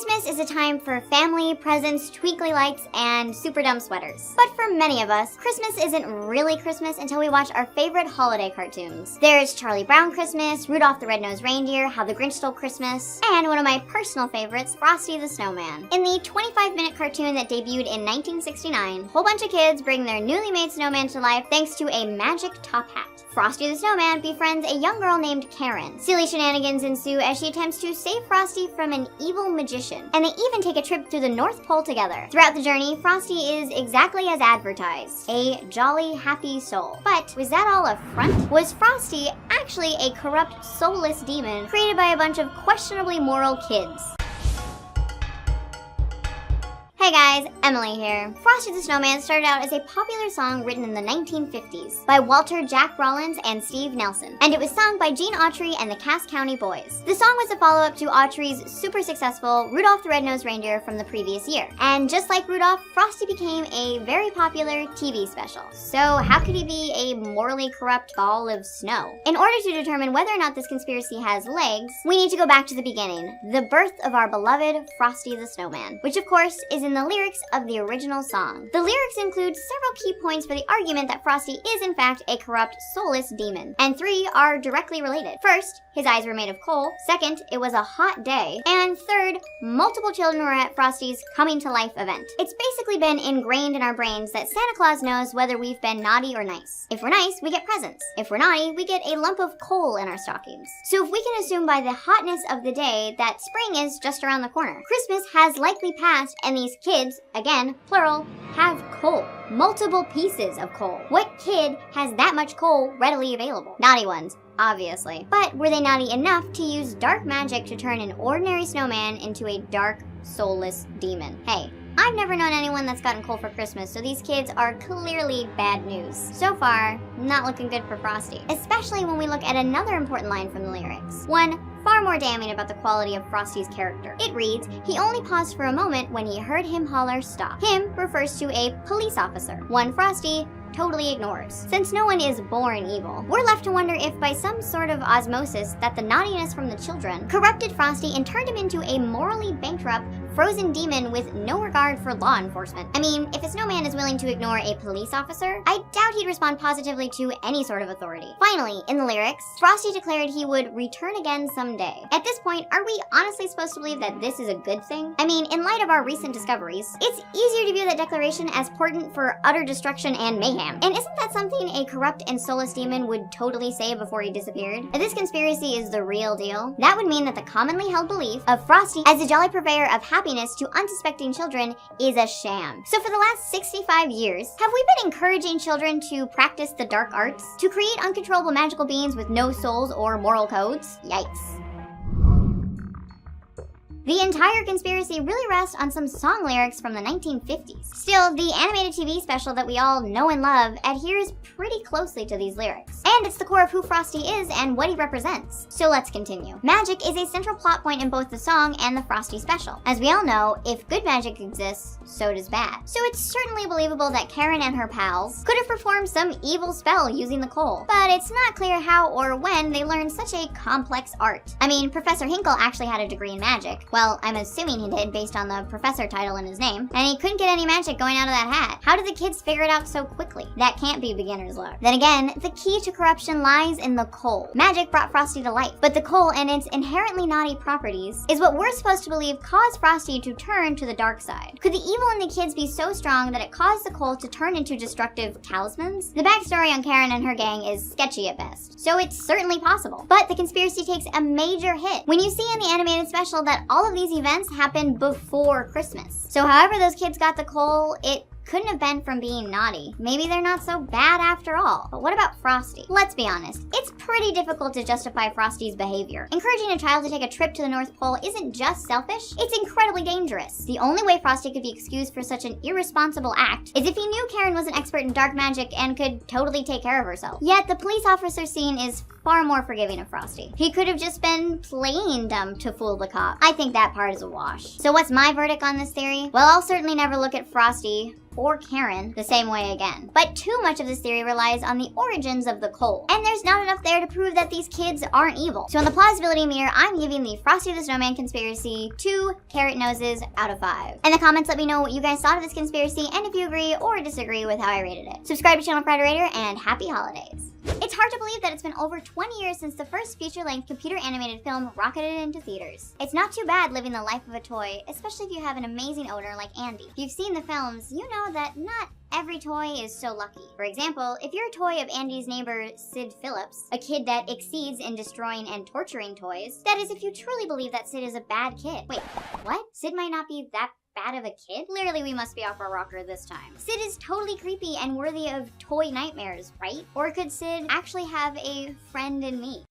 Christmas is a time for family, presents, twinkly lights, and super dumb sweaters. But for many of us, Christmas isn't really Christmas until we watch our favorite holiday cartoons. There's Charlie Brown Christmas, Rudolph the Red-Nosed Reindeer, How the Grinch Stole Christmas, and one of my personal favorites, Frosty the Snowman. In the 25-minute cartoon that debuted in 1969, a whole bunch of kids bring their newly made snowman to life thanks to a magic top hat. Frosty the Snowman befriends a young girl named Karen. Silly shenanigans ensue as she attempts to save Frosty from an evil magician, and they even take a trip through the North Pole together. Throughout the journey, Frosty is exactly as advertised, a jolly, happy soul. But was that all a front? Was Frosty actually a corrupt, soulless demon created by a bunch of questionably moral kids? Hey guys, Emily here. Frosty the Snowman started out as a popular song written in the 1950s by Walter Jack Rollins and Steve Nelson, and it was sung by Gene Autry and the Cass County Boys. The song was a follow-up to Autry's super successful Rudolph the Red-Nosed Reindeer from the previous year. And just like Rudolph, Frosty became a very popular TV special. So how could he be a morally corrupt ball of snow? In order to determine whether or not this conspiracy has legs, we need to go back to the beginning, the birth of our beloved Frosty the Snowman, which of course is in the lyrics of the original song. The lyrics include several key points for the argument that Frosty is in fact a corrupt, soulless demon, and 3 are directly related. First, his eyes were made of coal. Second, it was a hot day. And third, multiple children were at Frosty's coming to life event. It's basically been ingrained in our brains that Santa Claus knows whether we've been naughty or nice. If we're nice, we get presents. If we're naughty, we get a lump of coal in our stockings. So if we can assume by the hotness of the day that spring is just around the corner, Christmas has likely passed and these kids, again, plural, have coal. Multiple pieces of coal. What kid has that much coal readily available? Naughty ones, obviously. But were they naughty enough to use dark magic to turn an ordinary snowman into a dark, soulless demon? Hey, I've never known anyone that's gotten coal for Christmas, so these kids are clearly bad news. So far, not looking good for Frosty. Especially when we look at another important line from the lyrics. One far more damning about the quality of Frosty's character. It reads, he only paused for a moment when he heard him holler stop. Him refers to a police officer. One Frosty totally ignores. Since no one is born evil, we're left to wonder if by some sort of osmosis that the naughtiness from the children corrupted Frosty and turned him into a morally bankrupt, frozen demon with no regard for law enforcement. I mean, if a snowman is willing to ignore a police officer, I doubt he'd respond positively to any sort of authority. Finally, in the lyrics, Frosty declared he would return again someday. At this point, are we honestly supposed to believe that this is a good thing? I mean, in light of our recent discoveries, it's easier to view that declaration as portent for utter destruction and mayhem. And isn't that something a corrupt and soulless demon would totally say before he disappeared? If this conspiracy is the real deal, that would mean that the commonly held belief of Frosty as a jolly purveyor of happiness to unsuspecting children is a sham. So for the last 65 years, have we been encouraging children to practice the dark arts? To create uncontrollable magical beings with no souls or moral codes? Yikes. The entire conspiracy really rests on some song lyrics from the 1950s. Still, the animated TV special that we all know and love adheres pretty closely to these lyrics. And it's the core of who Frosty is and what he represents. So let's continue. Magic is a central plot point in both the song and the Frosty special. As we all know, if good magic exists, so does bad. So it's certainly believable that Karen and her pals could have performed some evil spell using the coal. But it's not clear how or when they learned such a complex art. I mean, Professor Hinkle actually had a degree in magic. Well, I'm assuming he did based on the professor title in his name. And he couldn't get any magic going out of that hat. How did the kids figure it out so quickly? That can't be beginner's luck. Then again, the key to corruption lies in the coal. Magic brought Frosty to life, but the coal and its inherently naughty properties is what we're supposed to believe caused Frosty to turn to the dark side. Could the evil in the kids be so strong that it caused the coal to turn into destructive talismans? The backstory on Karen and her gang is sketchy at best, so it's certainly possible. But the conspiracy takes a major hit when you see in the animated special that all of these events happened before Christmas. So however those kids got the coal, it couldn't have been from being naughty. Maybe they're not so bad after all. But what about Frosty? Let's be honest, it's pretty difficult to justify Frosty's behavior. Encouraging a child to take a trip to the North Pole isn't just selfish, it's incredibly dangerous. The only way Frosty could be excused for such an irresponsible act is if he knew Karen was an expert in dark magic and could totally take care of herself. Yet the police officer scene is far more forgiving of Frosty. He could have just been plain dumb to fool the cop. I think that part is a wash. So what's my verdict on this theory? Well, I'll certainly never look at Frosty or Karen the same way again. But too much of this theory relies on the origins of the cold, and there's not enough there to prove that these kids aren't evil. So on the plausibility meter, I'm giving the Frosty the Snowman conspiracy 2 carrot noses out of 5. In the comments, let me know what you guys thought of this conspiracy and if you agree or disagree with how I rated it. Subscribe to Channel Friday Raider, and happy holidays. It's hard to believe that it's been over 20 years since the first feature-length computer-animated film rocketed into theaters. It's not too bad living the life of a toy, especially if you have an amazing owner like Andy. If you've seen the films, you know that not every toy is so lucky. For example, if you're a toy of Andy's neighbor, Sid Phillips, a kid that exceeds in destroying and torturing toys, that is if you truly believe that Sid is a bad kid. Wait, what? Sid might not be that bad of a kid? Clearly we must be off our rocker this time. Sid is totally creepy and worthy of toy nightmares, right? Or could Sid actually have a friend in me?